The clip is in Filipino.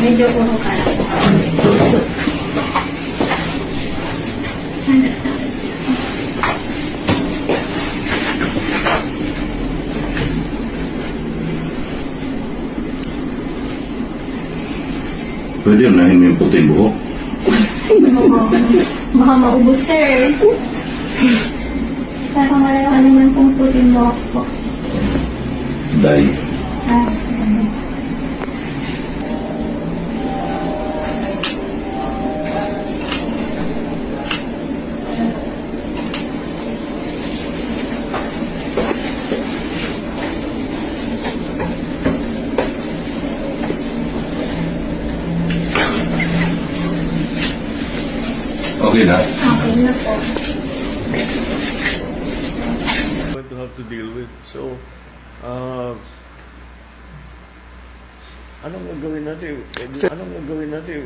Medyo puro ka lang. Pwede yun, nahin yung puting buhok. Baka maubos, sir. Pero wala ka naman pong puting buhok po. Dahil. Ah, Okay na? okay na po. Going to have to deal with. So, anong gagawin natin? Anong gagawin natin?